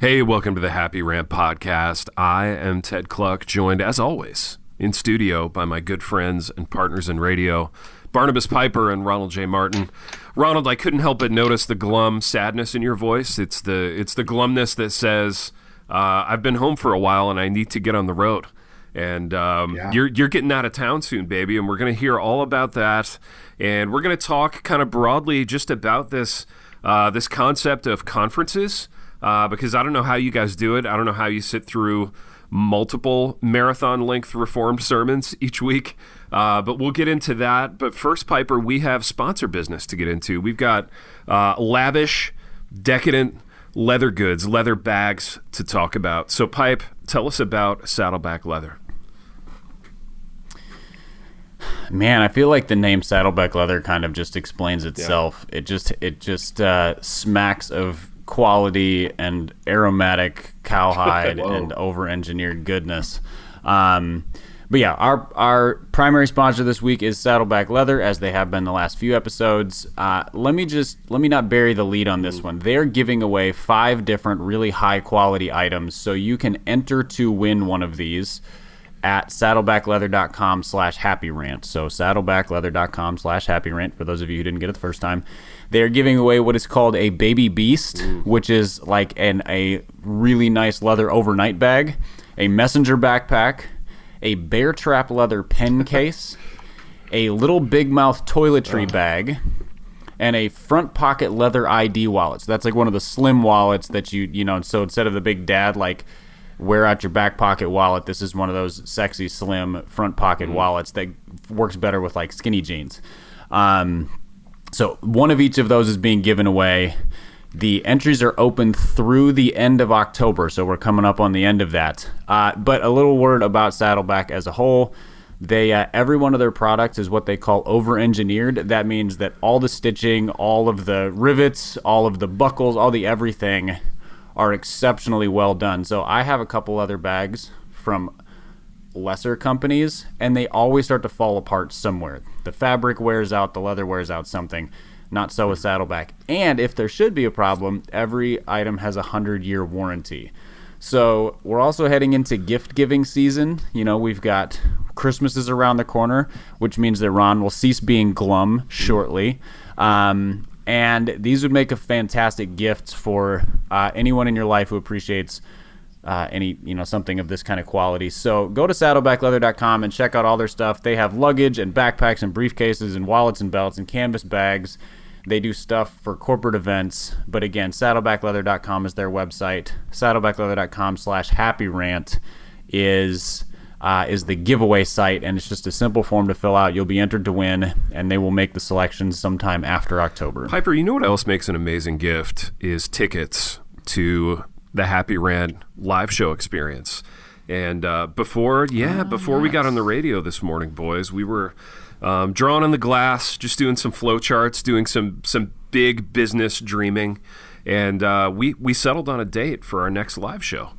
Hey, welcome to the Happy Rant podcast. I am Ted Cluck, joined as always in studio by my good friends and partners in radio, Barnabas Piper and Ronald J. Martin. Ronald, I couldn't help but notice the glum sadness in your voice. It's the glumness that says, I've been home for a while and I need to get on the road. And you're getting out of town soon, baby, and we're going to hear all about that. And we're going to talk kind of broadly just about this concept of conferences. Because I don't know how you guys do it. I don't know how you sit through multiple marathon-length Reformed sermons each week. But we'll get into that. But first, Piper, we have sponsor business to get into. We've got lavish, decadent leather goods, leather bags to talk about. So, Pipe, tell us about Saddleback Leather. Man, I feel like the name Saddleback Leather kind of just explains itself. Yeah. It just smacks of quality and aromatic cowhide and over-engineered goodness. But yeah, our primary sponsor this week is Saddleback Leather, as they have been the last few episodes. Let me not bury the lead on this one. They're giving away 5 different really high-quality items, so you can enter to win one of these at saddlebackleather.com/happyrant. So saddlebackleather.com/happyrant, for those of you who didn't get it the first time. They're giving away what is called a baby beast, which is like a really nice leather overnight bag, a messenger backpack, a bear trap leather pen case, a little big mouth toiletry bag, and a front pocket leather ID wallet. So that's like one of the slim wallets that so instead of the big dad, like, wear out your back pocket wallet, this is one of those sexy slim front pocket wallets that works better with like skinny jeans. So one of each of those is being given away. The entries are open through the end of October, so we're coming up on the end of that. But a little word about Saddleback as a whole. They every one of their products is what they call over-engineered. That means that all the stitching, all of the rivets, all of the buckles, all the everything are exceptionally well done. So I have a couple other bags from lesser companies, and they always start to fall apart somewhere. The fabric wears out, the leather wears out something. Not so with Saddleback. And if there should be a problem, every item has a 100-year warranty. So we're also heading into gift-giving season. We've got Christmas is around the corner, which means that Ron will cease being glum shortly. And these would make a fantastic gift for anyone in your life who appreciates something of this kind of quality. So go to saddlebackleather.com and check out all their stuff. They have luggage and backpacks and briefcases and wallets and belts and canvas bags. They do stuff for corporate events. But again, saddlebackleather.com is their website. Saddlebackleather.com/happyrant is the giveaway site, and it's just a simple form to fill out. You'll be entered to win, and they will make the selections sometime after October. Piper, you know what else makes an amazing gift is tickets to the Happy Rant live show experience. And before we got on the radio this morning, boys, we were drawing on the glass, just doing some flow charts, doing some big business dreaming. And we settled on a date for our next live show.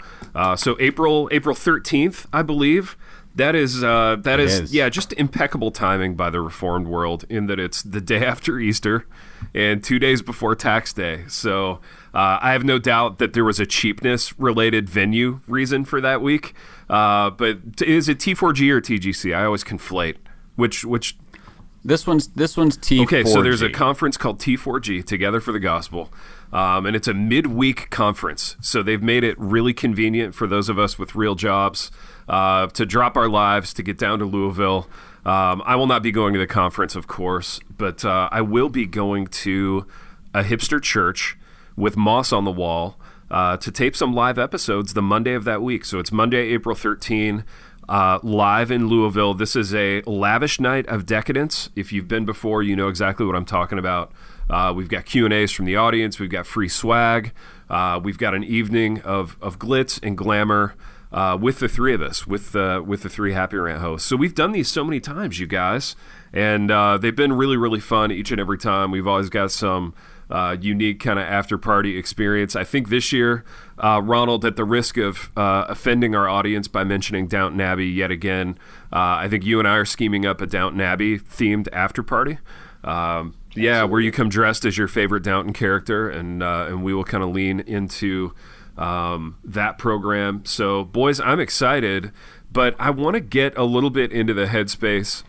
So April 13th, I believe. That is just impeccable timing by the Reformed world, in that it's the day after Easter and 2 days before tax day. So I have no doubt that there was a cheapness-related venue reason for that week. But is it T4G or TGC? I always conflate. Which This one's T4G. Okay, so there's a conference called T4G, Together for the Gospel, and it's a midweek conference. So they've made it really convenient for those of us with real jobs to drop our lives, to get down to Louisville. I will not be going to the conference, of course, but I will be going to a hipster church with moss on the wall to tape some live episodes the Monday of that week. So it's Monday, April 13, live in Louisville. This is a lavish night of decadence. If you've been before, you know exactly what I'm talking about. We've got Q&As from the audience. We've got free swag. We've got an evening of glitz and glamour with the three of us, with the three Happy Rant hosts. So we've done these so many times, you guys, and they've been really, really fun each and every time. We've always got some unique kind of after party experience. I think this year Ronald, at the risk of offending our audience by mentioning Downton Abbey yet again, I think you and I are scheming up a Downton Abbey themed after party. Where you come dressed as your favorite Downton character, and we will kind of lean into that program. So, boys, I'm excited, but I want to get a little bit into the headspace.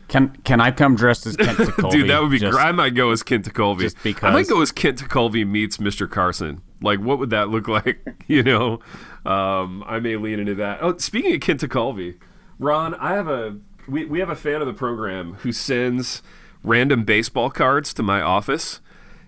Can I come dressed as Kent Tekulve? Dude, that would be great. I might go as Kent Tekulve. Just because. I might go as Kent Tekulve meets Mr. Carson. Like, what would that look like? I may lean into that. Oh, speaking of Kent Tekulve, Ron, we have a fan of the program who sends random baseball cards to my office,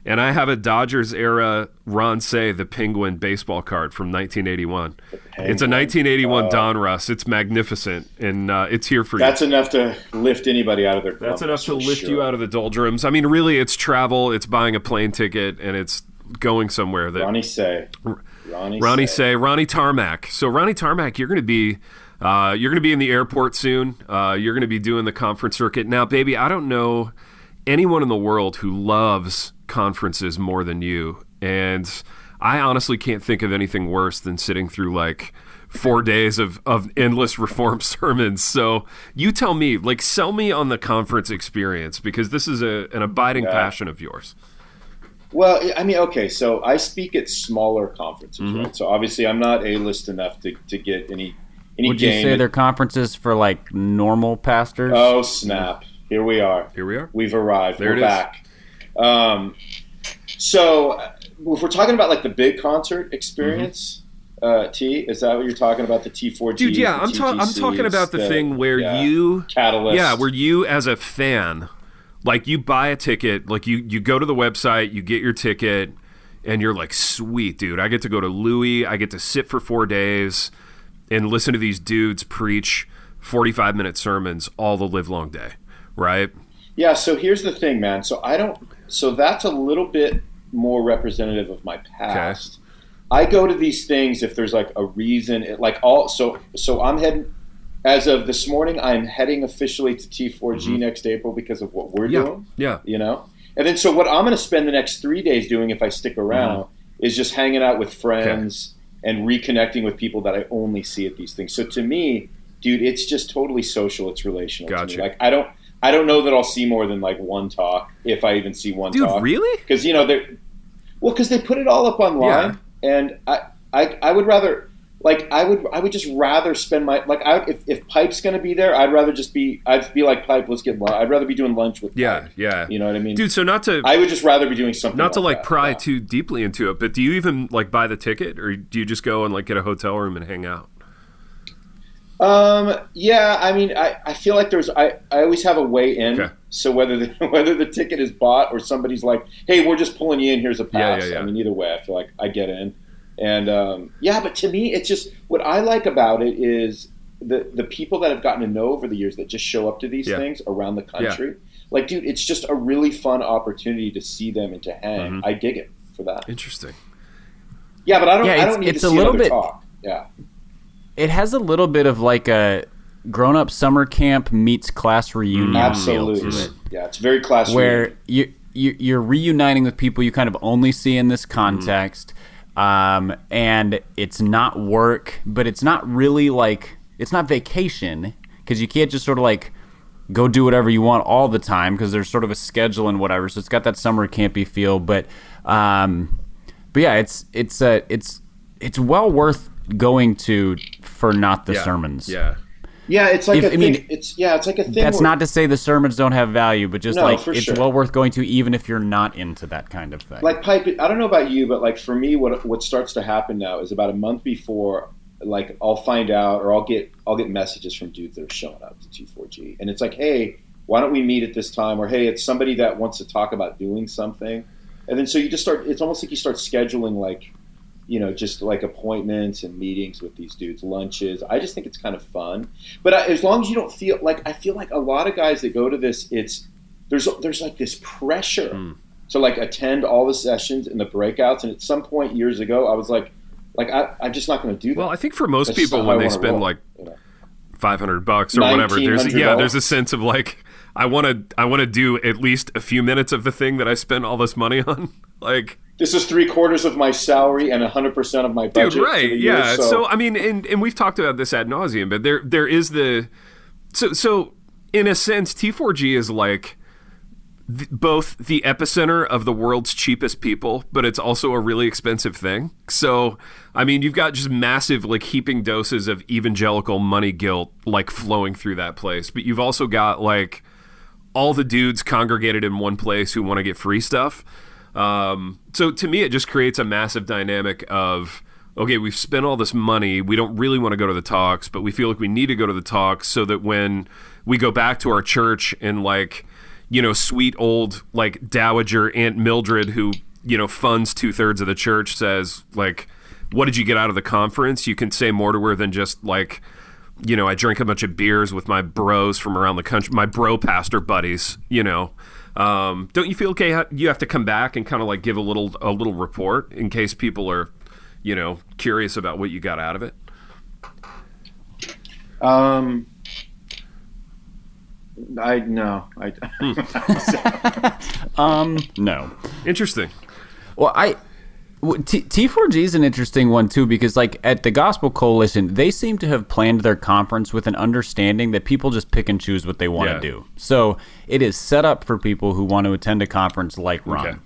and I have a Dodgers era Ron Say the Penguin baseball card from 1981. It's a 1981 Donruss. It's magnificent, and it's here for you. That's enough to lift anybody out of their That's enough to lift you out of the doldrums. I mean, really, it's travel, it's buying a plane ticket, and it's going somewhere. Ronnie Say. Ronnie Tarmac. So Ronnie Tarmac, you're going to be in the airport soon. You're going to be doing the conference circuit. Now, baby, I don't know anyone in the world who loves conferences more than you. And I honestly can't think of anything worse than sitting through like 4 days of endless reform sermons. So you tell me, like, sell me on the conference experience, because this is an abiding passion of yours. Well, I mean, okay, so I speak at smaller conferences, right? So obviously I'm not A-list enough to get any Would you say they're conferences for like normal pastors? Oh, snap. Here we are. We've arrived. We're back. So if we're talking about like the big concert experience, T, is that what you're talking about? The T4G? Dude, yeah, I'm talking about the thing where you Catalyst. Yeah, where you as a fan, like, you buy a ticket, like you go to the website, you get your ticket, and you're like, sweet, dude, I get to go to Louis, I get to sit for 4 days and listen to these dudes preach 45-minute sermons all the livelong day, right? Yeah, so here's the thing, man. So that's a little bit more representative of my past. Okay. I go to these things if there's like a reason, so I'm heading, as of this morning, I'm heading officially to T4G next April because of what we're doing. Yeah. And then so what I'm going to spend the next 3 days doing if I stick around is just hanging out with friends and reconnecting with people that I only see at these things. So to me, dude, it's just totally social. It's relational. Gotcha. To me. Like I don't know that I'll see more than like one talk, if I even see one talk. Dude, really? Because because they put it all up online, and I would rather, like, I would just rather spend my, like, if Pipe's going to be there, I'd be like, Pipe, let's get lunch. I'd rather be doing lunch with Pipe. Yeah. You know what I mean? Dude, so I would just rather be doing something not to that. pry too deeply into it, but do you even like buy the ticket, or do you just go and like get a hotel room and hang out? Yeah, I mean, I feel like I always have a way in. Okay. So whether the ticket is bought or somebody's like, hey, we're just pulling you in, here's a pass. Yeah. I mean, either way, I feel like I get in. And but to me, it's just, what I like about it is the people that I've gotten to know over the years that just show up to these things around the country. Yeah. Like, dude, it's just a really fun opportunity to see them and to hang. I dig it for that. Interesting. Yeah, but I don't need to see another talk. Yeah. It has a little bit of like a grown-up summer camp meets class reunion. Absolutely. Feel to it. Yeah, it's very class where you're reuniting with people you kind of only see in this context, and it's not work, but it's not really like, it's not vacation, because you can't just sort of like go do whatever you want all the time, because there's sort of a schedule and whatever. So it's got that summer campy feel, but yeah, it's well worth going to for not the sermons. Yeah, it's like it's like a thing. That's not to say the sermons don't have value, but just it's well worth going to, even if you're not into that kind of thing. Like, Pipe, I don't know about you, but like for me, what starts to happen now is about a month before, like, I'll find out, or I'll get messages from dudes that are showing up to T4G, and it's like, hey, why don't we meet at this time? Or hey, it's somebody that wants to talk about doing something, and then so you just start. It's almost like you start scheduling, like, you know, just like appointments and meetings with these dudes, lunches. I just think it's kind of fun. But as long as you don't feel like, I feel like a lot of guys that go to this, there's like this pressure to like attend all the sessions and the breakouts. And at some point years ago, I was like I'm just not going to do that. Well, I think for most people, when they spend like $500 or whatever, there's a sense of like, I want to do at least a few minutes of the thing that I spend all this money on. Like, This is 3/4 of my salary and 100% of my budget. Dude, right? For the year, Yeah. So I mean, and we've talked about this ad nauseum, but there is the so in a sense, T4G is like both the epicenter of the world's cheapest people, but it's also a really expensive thing. So I mean, you've got just massive like heaping doses of evangelical money guilt like flowing through that place, but you've also got like all the dudes congregated in one place who want to get free stuff. So to me, it just creates a massive dynamic of, okay, we've spent all this money. We don't really want to go to the talks, but we feel like we need to go to the talks so that when we go back to our church and like, you know, sweet old like dowager Aunt Mildred who, you know, funds 2/3 of the church says like, what did you get out of the conference? You can say more to her than just like, you know, I drank a bunch of beers with my bros from around the country, my bro pastor buddies, you know. Don't you feel okay? You have to come back and kind of like give a little report in case people are, you know, curious about what you got out of it. No. No. Interesting. Well, T4G is an interesting one too, because like at the Gospel Coalition, they seem to have planned their conference with an understanding that people just pick and choose what they want to do. So it is set up for people who want to attend a conference like Ron. Okay.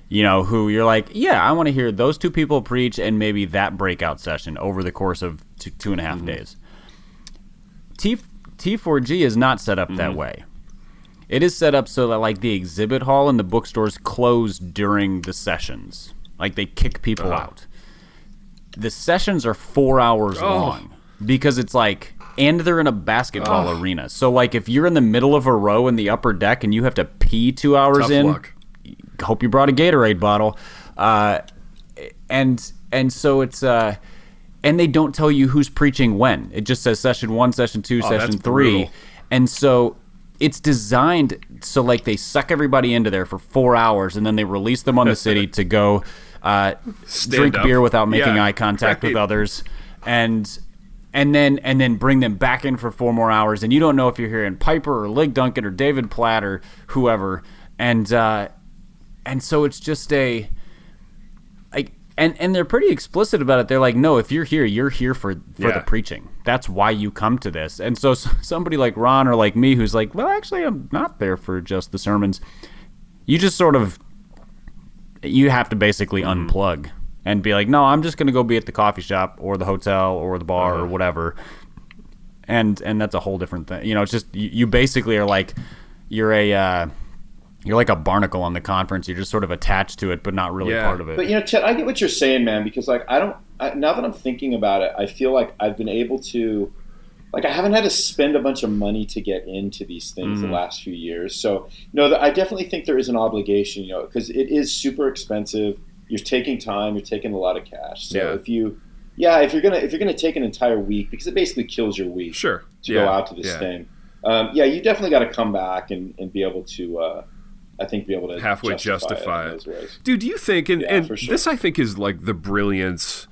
You know, who you're like, yeah, I want to hear those two people preach and maybe that breakout session over the course of 2.5 days. T4G is not set up that way. It is set up so that like the exhibit hall and the bookstores close during the sessions. Like they kick people out. The sessions are 4 hours long because it's like, and they're in a basketball arena. So like if you're in the middle of a row in the upper deck and you have to pee 2 hours Tough in, luck. Hope you brought a Gatorade bottle. And so it's and they don't tell you who's preaching when. It just says session 1, session 2, session 3. Brutal. And so it's designed so like they suck everybody into there for 4 hours and then they release them on the city to go drink up. beer without making Yeah, eye contact with right. others, and then bring them back in for 4 more hours, and you don't know if you're hearing Piper or Lig Duncan or David Platt or whoever, and so it's just a like, and they're pretty explicit about it. They're like, no, if you're here for the preaching. That's why you come to this. And so somebody like Ron or like me who's like, well, actually, I'm not there for just the sermons. You just sort of. You have to basically unplug and be like, no, I'm just going to go be at the coffee shop or the hotel or the bar or whatever. And that's a whole different thing. You know, it's just, you basically are like, you're like a barnacle on the conference. You're just sort of attached to it, but not really part of it. But, you know, Ted, I get what you're saying, man, because like, now that I'm thinking about it, I feel like I've been able to, like, I haven't had to spend a bunch of money to get into these things the last few years. So, no, I definitely think there is an obligation, you know, because it is super expensive. You're taking time. You're taking a lot of cash. So if you're gonna take an entire week, because it basically kills your week. Sure. To go out to this thing. You definitely got to come back and be able to. I think be able to halfway justify it. Ways. Dude, do you think? And for sure. this I think is like the brilliant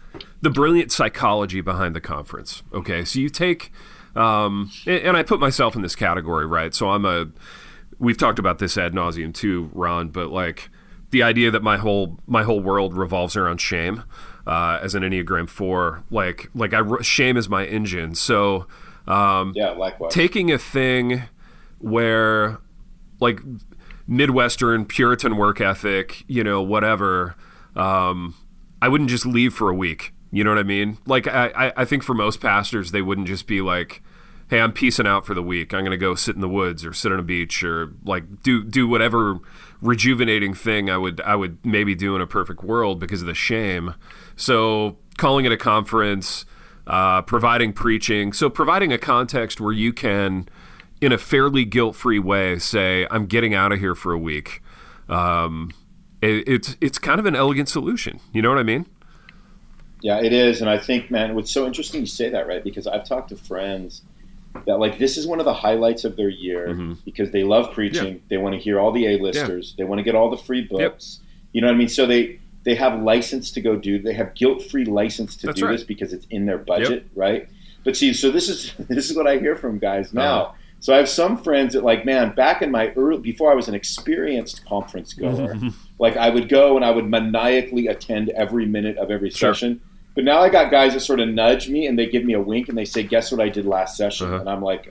psychology behind the conference. Okay, so you take. And I put myself in this category, right? So we've talked about this ad nauseum too, Ron, but like the idea that my whole world revolves around shame, as an Enneagram 4, like shame is my engine. So, likewise. Taking a thing where like Midwestern Puritan work ethic, you know, whatever, I wouldn't just leave for a week. You know what I mean? Like, I think for most pastors, they wouldn't just be like, hey, I'm peacing out for the week. I'm going to go sit in the woods or sit on a beach or like do whatever rejuvenating thing I would maybe do in a perfect world because of the shame. So calling it a conference, providing preaching. So providing a context where you can, in a fairly guilt-free way, say, I'm getting out of here for a week. It's kind of an elegant solution. You know what I mean? Yeah, it is. And I think, man, what's so interesting you say that, right? Because I've talked to friends that, like, this is one of the highlights of their year because they love preaching. Yeah. They want to hear all the A-listers. Yeah. They want to get all the free books. Yep. You know what I mean? So they have license to go do. They have guilt-free license to do this because it's in their budget, right? But see, so this is what I hear from guys now. So I have some friends that like, man, back in my before I was an experienced conference goer, like I would go and I would maniacally attend every minute of every session. But now I got guys that sort of nudge me and they give me a wink and they say, guess what I did last session? And I'm like,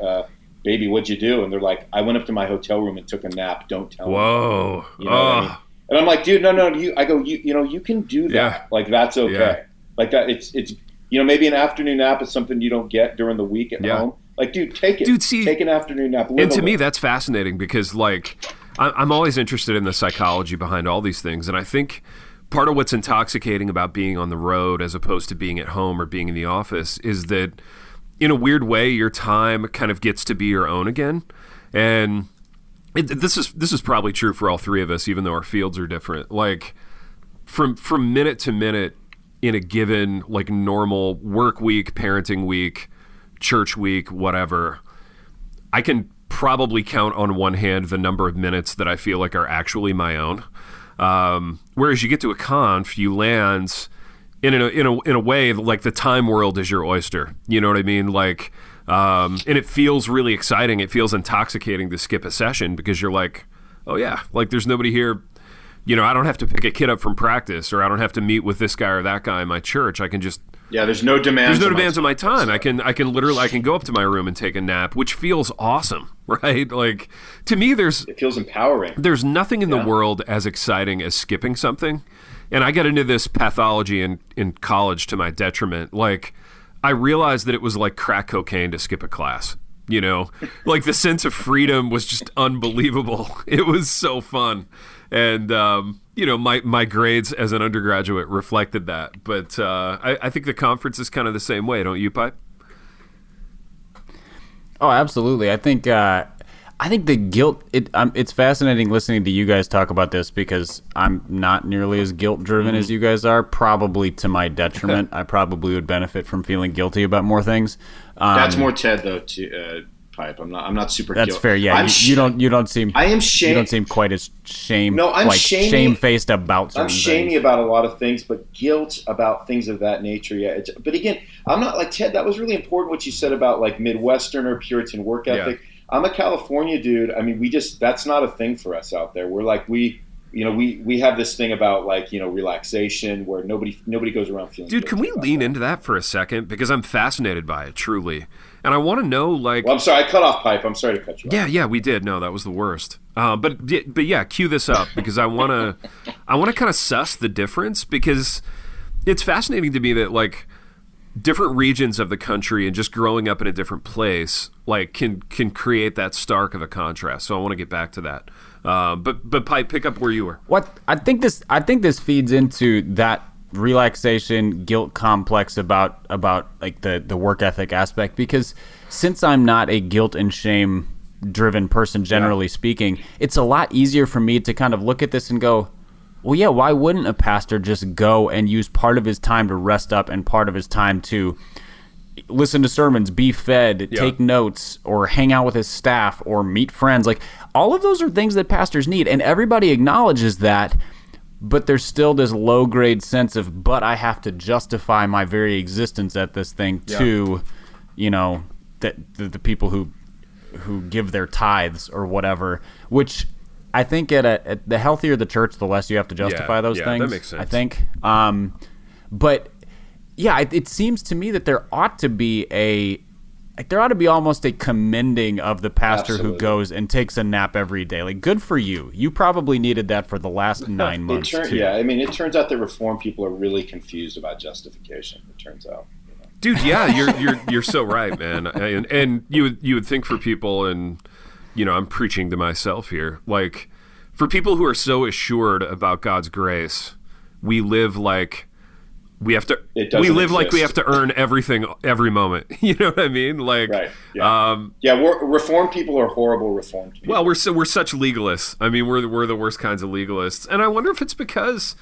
baby, what'd you do? And they're like, I went up to my hotel room and took a nap. Don't tell me. Whoa. You know what I mean? And I'm like, dude, no. I go, you can do that. Yeah. Like, that's okay. Yeah. Like that. It's, maybe an afternoon nap is something you don't get during the week at home. Like, dude, take it. Dude, see, take an afternoon nap. And to me, that's fascinating because, like, I'm always interested in the psychology behind all these things. And I think part of what's intoxicating about being on the road as opposed to being at home or being in the office is that, in a weird way, your time kind of gets to be your own again. And this is probably true for all three of us, even though our fields are different. Like, from minute to minute in a given, like, normal work week, parenting week, church week, whatever, I can probably count on one hand the number of minutes that I feel like are actually my own. Whereas you get to a conf, you land in a way like the time world is your oyster. You know what I mean? Like, and it feels really exciting. It feels intoxicating to skip a session because you're like, oh yeah, like there's nobody here. You know, I don't have to pick a kid up from practice, or I don't have to meet with this guy or that guy in my church. I can just there's no demands. There's no demands on my time. I can literally go up to my room and take a nap, which feels awesome, right? Like, to me, it feels empowering. There's nothing in the world as exciting as skipping something. And I got into this pathology in college to my detriment. Like, I realized that it was like crack cocaine to skip a class. You know, like the sense of freedom was just unbelievable. It was so fun. And, my grades as an undergraduate reflected that. But I think the conference is kind of the same way, don't you, Pipe? Oh, absolutely. I think the guilt, it's fascinating listening to you guys talk about this because I'm not nearly as guilt-driven as you guys are, probably to my detriment. I probably would benefit from feeling guilty about more things. That's more Ted, though, Pipe. I'm not super guilty. That's fair, yeah. You don't seem... I am shame. You don't seem quite as I'm shamefaced about certain I'm shamey things. about a lot of things, but guilt about things of that nature, yeah. But again, I'm not like Ted. That was really important what you said about like Midwestern or Puritan work ethic. Yeah. I'm a California dude. I mean, that's not a thing for us out there. We're like, we have this thing about like, relaxation where nobody goes around feeling. Dude, can we lean into that for a second? Because I'm fascinated by it, truly. And I want to know, like... Well, I'm sorry, I cut off Pipe. I'm sorry to cut you off. Yeah, we did. No, that was the worst. But yeah, cue this up because I want to kind of suss the difference because it's fascinating to me that, like, different regions of the country and just growing up in a different place, like, can create that stark of a contrast. So I want to get back to that. But Pipe, pick up where you were. What I think this feeds into that relaxation guilt complex about like the work ethic aspect, because since I'm not a guilt and shame driven person, generally speaking, it's a lot easier for me to kind of look at this and go, well, yeah, why wouldn't a pastor just go and use part of his time to rest up and part of his time to listen to sermons, be fed, take notes, or hang out with his staff, or meet friends? Like, all of those are things that pastors need, and everybody acknowledges that, but there's still this low-grade sense of, but I have to justify my very existence at this thing to, the people who give their tithes or whatever, which I think at the healthier the church, the less you have to justify those things. That makes sense. I think. But yeah, it seems to me that there ought to be almost a commending of the pastor who goes and takes a nap every day. Like, good for you. You probably needed that for the last 9 months too. Yeah, I mean, it turns out that Reformed people are really confused about justification. It turns out. Dude, yeah, you're so right, man. And you would think for people, and I'm preaching to myself here, like, for people who are so assured about God's grace, we live like we have to. We have to earn everything every moment. You know what I mean? Like, right? Yeah. Reformed people are horrible Reformed people. Well, we're such legalists. I mean, we're the worst kinds of legalists, and I wonder if it's because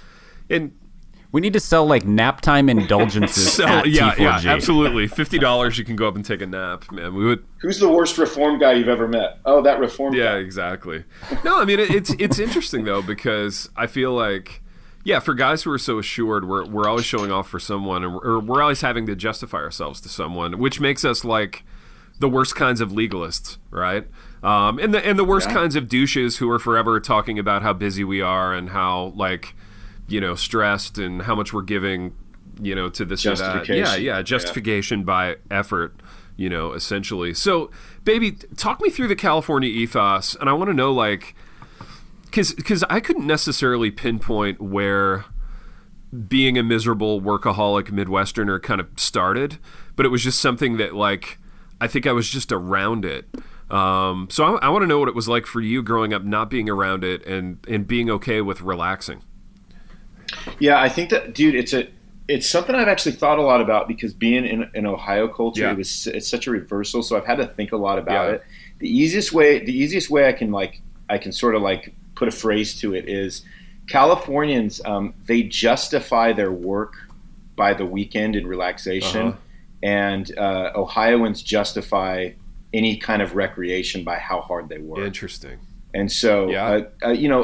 we need to sell like nap time indulgences. At T4G. Yeah, absolutely. $50, you can go up and take a nap, man. We would. Who's the worst Reformed guy you've ever met? Oh, that Reformed guy. Yeah, exactly. No, I mean it's interesting though, because I feel like, yeah, for guys who are so assured, we're always showing off for someone, or we're always having to justify ourselves to someone, which makes us like the worst kinds of legalists, right? And the worst kinds of douches who are forever talking about how busy we are and how, like, stressed and how much we're giving, to this or that. Yeah, justification by effort, essentially. So, baby, talk me through the California ethos, and I want to know, like, because I couldn't necessarily pinpoint where being a miserable workaholic Midwesterner kind of started, but it was just something that, like, I think I was just around it. So I want to know what it was like for you growing up, not being around it and being okay with relaxing. Yeah, I think that, dude, it's something I've actually thought a lot about, because being in Ohio culture, it's such a reversal. So I've had to think a lot about it. The easiest way I can sort of like put a phrase to it is Californians, they justify their work by the weekend and relaxation, and Ohioans justify any kind of recreation by how hard they work. Interesting. And so,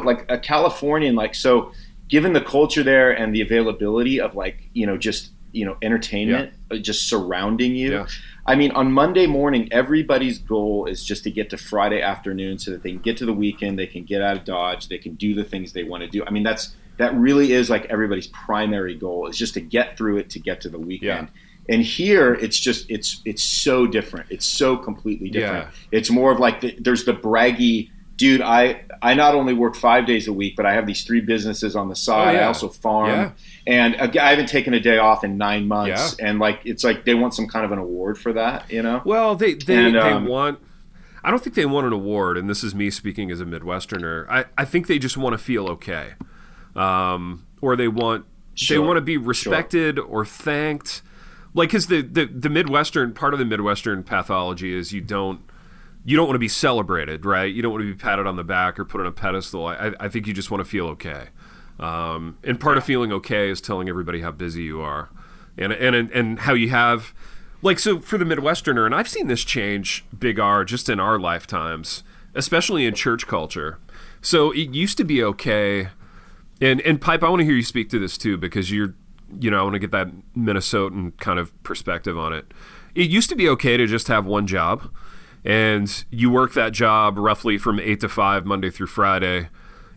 like a Californian, like, so given the culture there and the availability of, like, just, entertainment just surrounding you. Yeah. I mean, on Monday morning, everybody's goal is just to get to Friday afternoon so that they can get to the weekend, they can get out of Dodge, they can do the things they want to do. I mean, that really is like everybody's primary goal, is just to get through it, to get to the weekend. Yeah. And here, it's just it's so different. It's so completely different. Yeah. It's more of like there's the braggy, dude, I not only work 5 days a week, but I have these 3 businesses on the side. I also farm, and I haven't taken a day off in 9 months. And like, it's like they want some kind of an award for that, Well, they want. I don't think they want an award, and this is me speaking as a Midwesterner. I think they just want to feel okay, or they want to be respected or thanked. Like, because the Midwestern part of the Midwestern pathology is you don't want to be celebrated, right? You don't want to be patted on the back or put on a pedestal. I think you just want to feel okay. And part of feeling okay is telling everybody how busy you are, and how you have, like, so for the Midwesterner, and I've seen this change, Big R, just in our lifetimes, especially in church culture. So it used to be okay, and Pipe, I want to hear you speak to this too, because you're, I want to get that Minnesotan kind of perspective on it. It used to be okay to just have one job, and you work that job roughly from 8 to 5, Monday through Friday.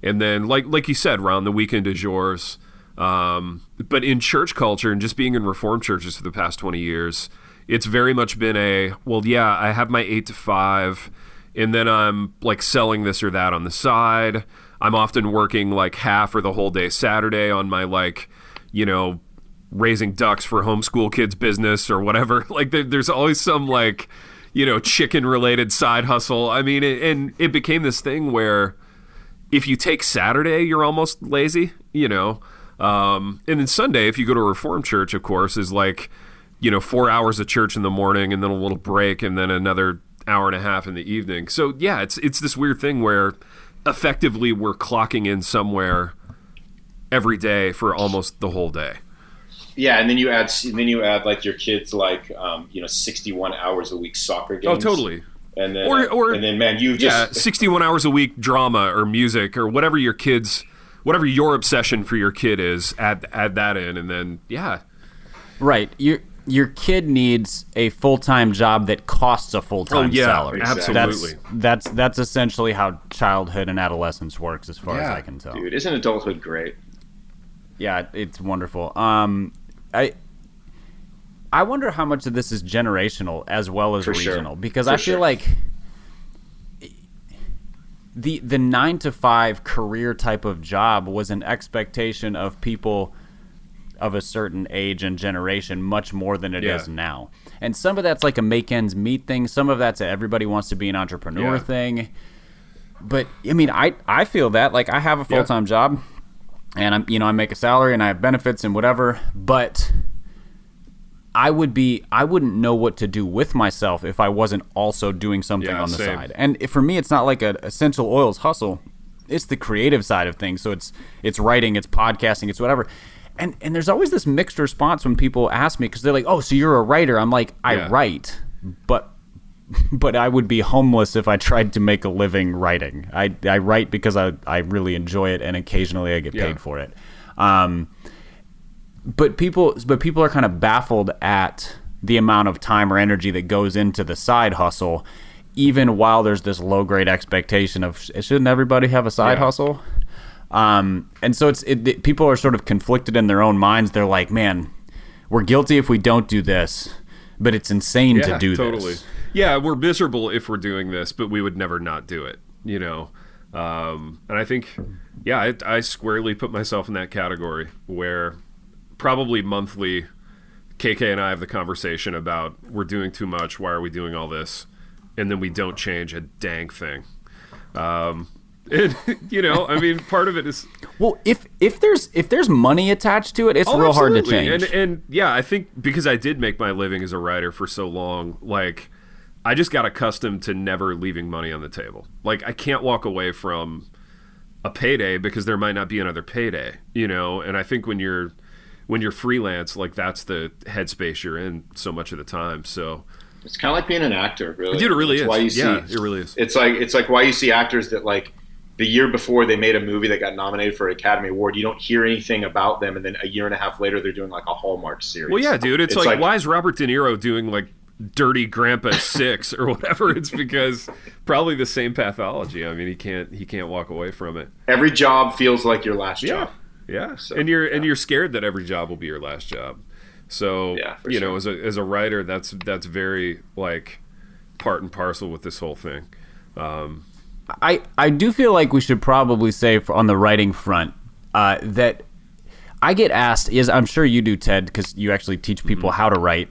And then, like you said, Ron, the weekend is yours. But in church culture, and just being in Reformed churches for the past 20 years, it's very much been I have my 8 to 5, and then I'm, like, selling this or that on the side. I'm often working, like, half or the whole day Saturday on my, like, raising ducks for homeschool kids business or whatever. Like, there's always some, like, chicken related side hustle. I mean, and it became this thing where if you take Saturday, you're almost lazy, and then Sunday, if you go to a Reformed church, of course, is like, 4 hours of church in the morning and then a little break and then another hour and a half in the evening. So yeah, it's this weird thing where effectively we're clocking in somewhere every day for almost the whole day. Yeah, and then you add like your kids, like 61 hours a week soccer games. Oh, totally. And then and then, man, you just 61 hours a week drama or music or whatever whatever your obsession for your kid is. Add that in, and then right. Your kid needs a full-time job that costs a full-time salary. Absolutely. That's essentially how childhood and adolescence works, as far as I can tell. Dude, isn't adulthood great? Yeah, it's wonderful. I wonder how much of this is generational as well as regional, because I feel like the 9 to 5 career type of job was an expectation of people of a certain age and generation much more than it is now. And some of that's like a make ends meet thing. Some of that's a everybody wants to be an entrepreneur thing. But I mean, I feel that, like, I have a full-time job and I make a salary and I have benefits and whatever, but I wouldn't know what to do with myself if I wasn't also doing something on the side. And for me, it's not like a essential oils hustle. It's the creative side of things. So it's writing, it's podcasting, it's whatever. And there's always this mixed response when people ask me, because they're like, "Oh, so you're a writer?" I'm like, "I write, but I would be homeless if I tried to make a living writing. I write because I really enjoy it, and occasionally I get paid for it." But people are kind of baffled at the amount of time or energy that goes into the side hustle, even while there's this low grade expectation of shouldn't everybody have a side hustle? And so people are sort of conflicted in their own minds. They're like, man, we're guilty if we don't do this, but it's insane to do this. Yeah, we're miserable if we're doing this, but we would never not do it, you know? And I think, I squarely put myself in that category where probably monthly KK and I have the conversation about we're doing too much, why are we doing all this? And then we don't change a dang thing. And, you know, I mean, part of it is... Well, if there's money attached to it, it's real hard to change. And I think because I did make my living as a writer for so long, like, I just got accustomed to never leaving money on the table. Like, I can't walk away from a payday because there might not be another payday, you know? And I think when you're freelance, like, that's the headspace you're in so much of the time, so... It's kind of like being an actor, really. Dude, it really is. Why you it really is. It's like why you see actors that, like, the year before they made a movie that got nominated for an Academy Award, you don't hear anything about them, and then a year and a half later they're doing, like, a Hallmark series. Well, yeah, dude. It's like, why is Robert De Niro doing, like, Dirty Grandpa 6 or whatever? It's because probably the same pathology. I mean, he can't walk away from it. Every job feels like your last job. Yeah. So, and you're scared that every job will be your last job. So, you know, as a writer, that's very, like, part and parcel with this whole thing. I do feel like we should probably say on the writing front that I get asked, I'm sure you do, Ted, because you actually teach people how to write,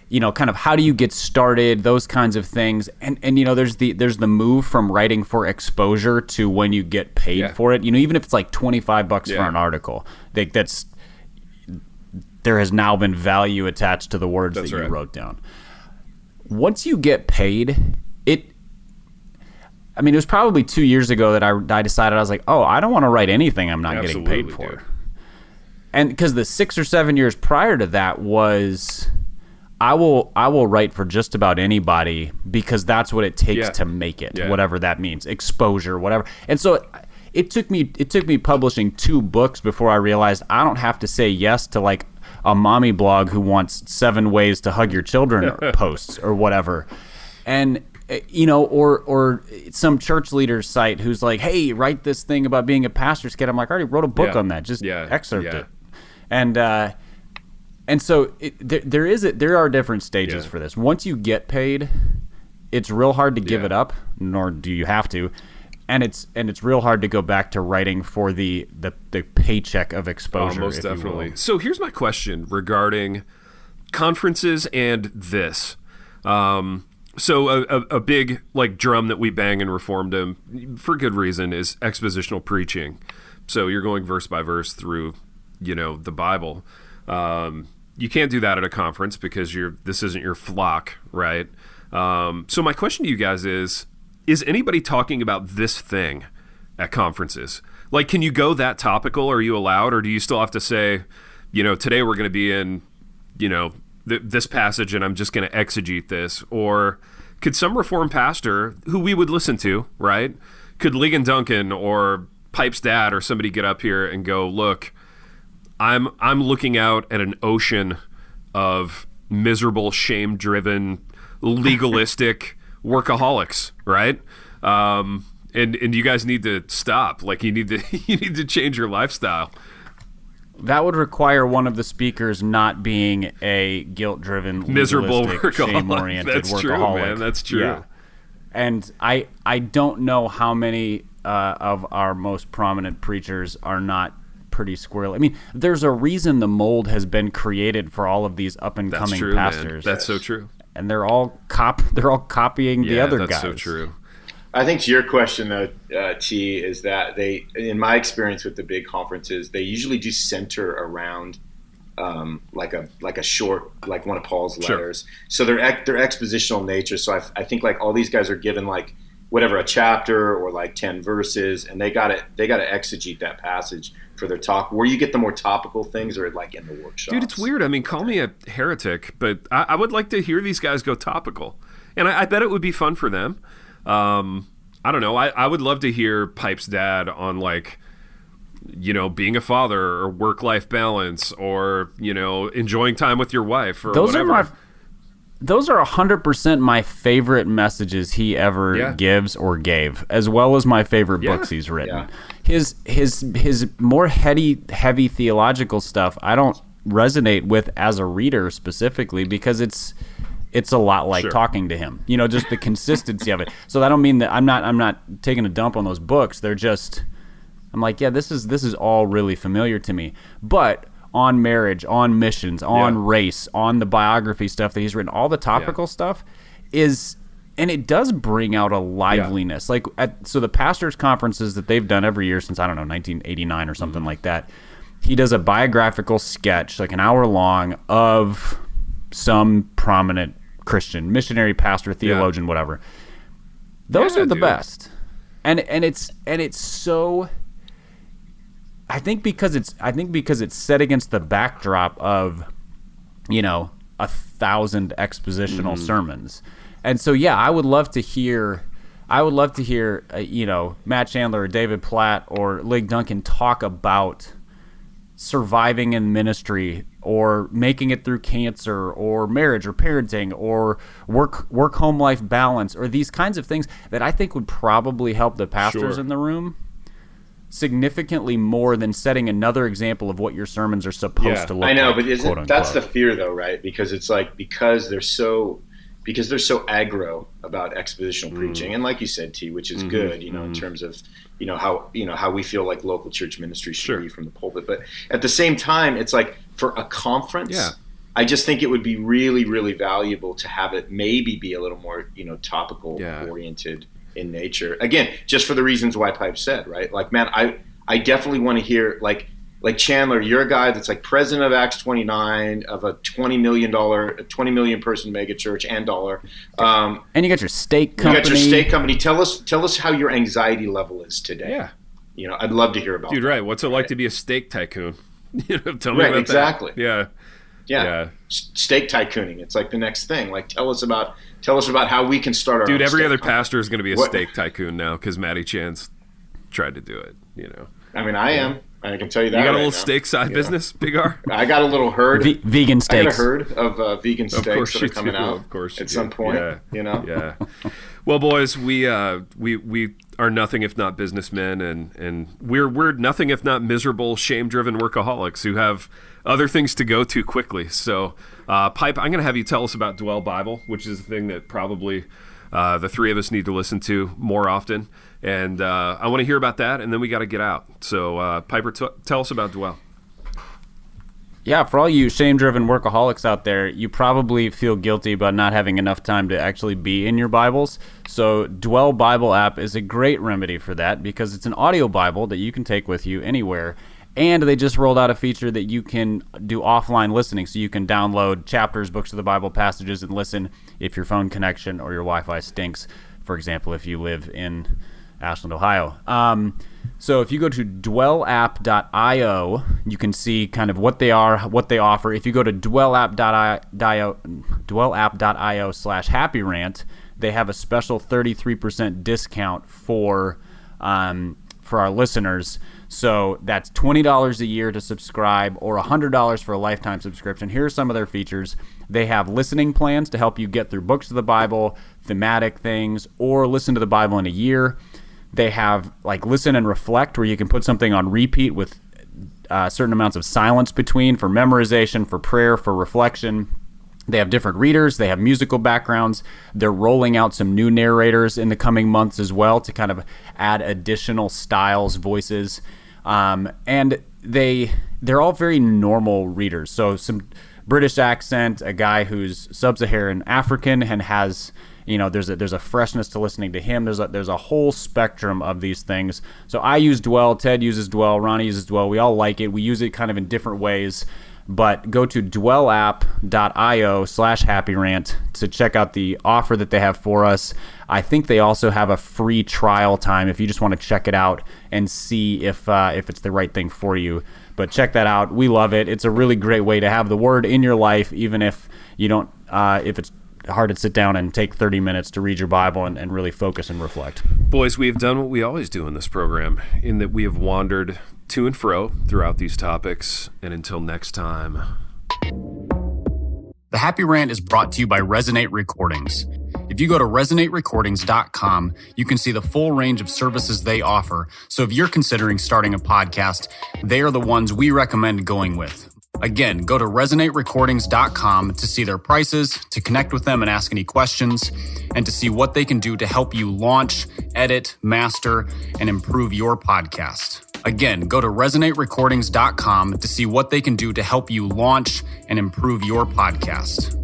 you know, kind of how do you get started, those kinds of things. And you know, there's the move from writing for exposure to when you get paid for it. You know, even if it's like $25 for an article, there has now been value attached to the words that you wrote down. Once you get paid, I mean, it was probably 2 years ago that I decided, I was like, oh, I don't want to write anything I'm not getting paid for. Dude. And because the 6 or 7 years prior to that was, I will write for just about anybody because that's what it takes to make it, whatever that means, exposure, whatever. And so it took me publishing 2 books before I realized I don't have to say yes to, like, a mommy blog who wants 7 ways to hug your children posts or whatever. And you know, or some church leader's site who's like, hey, write this thing about being a pastor's kid. I'm like, I already wrote a book on that. Just excerpt it. And so there are different stages for this. Once you get paid, it's real hard to give it up, nor do you have to. And it's real hard to go back to writing for the paycheck of exposure. Most definitely. So here's my question regarding conferences and this. So a big, like, drum that we bang in Reformedom for good reason is expositional preaching. So you're going verse by verse through, you know, the Bible. You can't do that at a conference because this isn't your flock, right? So my question to you guys is anybody talking about this thing at conferences? Like, can you go that topical? Are you allowed? Or do you still have to say, you know, today we're going to be in, you know, this passage and I'm just going to exegete this? Or could some Reformed pastor who we would listen to, right? Could Ligon Duncan or Pipe's dad or somebody get up here and go, look, I'm looking out at an ocean of miserable, shame-driven, legalistic workaholics, right? And you guys need to stop. Like, you need to change your lifestyle. That would require one of the speakers not being a guilt-driven, miserable workaholic. Shame-oriented That's workaholic. True, man. That's true. Yeah. And I don't know how many of our most prominent preachers are not pretty squirrely. I mean, there's a reason the mold has been created for all of these up-and-coming pastors. Man. That's so true. And they're all copying the other guys. That's so true. I think to your question, though, T, is that they, in my experience with the big conferences, they usually do center around like a short, like one of Paul's letters. Sure. So they're expositional nature. So I think, like, all these guys are given, like, whatever, a chapter or like 10 verses, and they got to exegete that passage for their talk. Where you get the more topical things are, like, in the workshops. Dude, it's weird. I mean, call me a heretic, but I would like to hear these guys go topical, and I bet it would be fun for them. I don't know. I would love to hear Pipe's dad on, like, you know, being a father or work-life balance or, you know, enjoying time with your wife or whatever. those are 100% my favorite messages he ever gives or gave, as well as my favorite books he's written. His more heavy theological stuff I don't resonate with as a reader specifically, because it's a lot like talking to him, just the consistency of it. So I don't mean that I'm not taking a dump on those books. They're just, I'm like, this is all really familiar to me. But on marriage, on missions, on race, on the biography stuff that he's written, all the topical stuff is, and it does bring out a liveliness. Like so the pastors' conferences that they've done every year since, I don't know, 1989 or something like that, he does a biographical sketch, like an hour long, of some prominent Christian, missionary, pastor, theologian, whatever. Those are the best. And it's so, I think because it's set against the backdrop of, 1,000 expositional sermons. And so I would love to hear Matt Chandler or David Platt or Lig Duncan talk about surviving in ministry, or making it through cancer, or marriage, or parenting, or work home life balance, or these kinds of things that I think would probably help the pastors in the room significantly more than setting another example of what your sermons are supposed to look like. I know, but that's the fear though, right? Because it's like, because they're so aggro about expositional preaching, and like you said, T, which is good, in terms of how we feel like local church ministry should be from the pulpit. But at the same time, it's like, for a conference, I just think it would be really, really valuable to have it maybe be a little more, topical oriented in nature. Again, just for the reasons why Pipe said, right? Like, man, I definitely want to hear, like Chandler, you're a guy that's like president of Acts 29 of a $20 million person mega church and dollar. And you got your steak company. Tell us how your anxiety level is today. Yeah. I'd love to hear about Dude, that. right. What's it like to be a steak tycoon? Tell me about exactly. that. Yeah. Steak tycooning. It's like the next thing. Like, tell us about how we can start our Dude, own every other company. pastor is going to be a steak tycoon now, because Matty Chan's tried to do it, I mean, I am. I can tell you that. You got a right little now. steak side business, Big R? I got a little herd. Vegan steaks. I got a herd of vegan steaks that are coming out. Of course at some point. Yeah. Well, boys, we are nothing if not businessmen, and we're nothing if not miserable, shame-driven workaholics who have other things to go to quickly. So, Pipe, I'm going to have you tell us about Dwell Bible, which is a thing that probably the three of us need to listen to more often. And I want to hear about that, and then we got to get out. So, Piper, tell us about Dwell. Yeah, for all you shame-driven workaholics out there, you probably feel guilty about not having enough time to actually be in your Bibles. So Dwell Bible app is a great remedy for that, because it's an audio Bible that you can take with you anywhere. And they just rolled out a feature that you can do offline listening, so you can download chapters, books of the Bible, passages, and listen if your phone connection or your Wi-Fi stinks. For example, if you live in Ashland, Ohio. So if you go to dwellapp.io, you can see kind of what they are, what they offer. If you go to dwellapp.io/Happy Rant, they have a special 33% discount for our listeners. So that's $20 a year to subscribe, or $100 for a lifetime subscription. Here are some of their features. They have listening plans to help you get through books of the Bible, thematic things, or listen to the Bible in a year. They have like listen and reflect, where you can put something on repeat with certain amounts of silence between, for memorization, for prayer, for reflection. They have different readers. They have musical backgrounds. They're rolling out some new narrators in the coming months as well to kind of add additional styles, voices. And they're all very normal readers. So some British accent, a guy who's sub-Saharan African and has, there's a freshness to listening to him. There's a whole spectrum of these things. So I use Dwell, Ted uses Dwell, Ronnie uses Dwell. We all like it. We use it kind of in different ways. But go to dwellapp.io/Happy Rant to check out the offer that they have for us. I think they also have a free trial time if you just want to check it out and see if it's the right thing for you. But check that out. We love it. It's a really great way to have the Word in your life, even if you don't, if it's hard to sit down and take 30 minutes to read your Bible and really focus and reflect. Boys, we have done what we always do in this program, in that we have wandered to and fro throughout these topics. And until next time. The Happy Rant is brought to you by Resonate Recordings. If you go to resonaterecordings.com, you can see the full range of services they offer. So if you're considering starting a podcast, they are the ones we recommend going with. Again, go to resonaterecordings.com to see their prices, to connect with them and ask any questions, and to see what they can do to help you launch, edit, master, and improve your podcast. Again, go to resonaterecordings.com to see what they can do to help you launch and improve your podcast.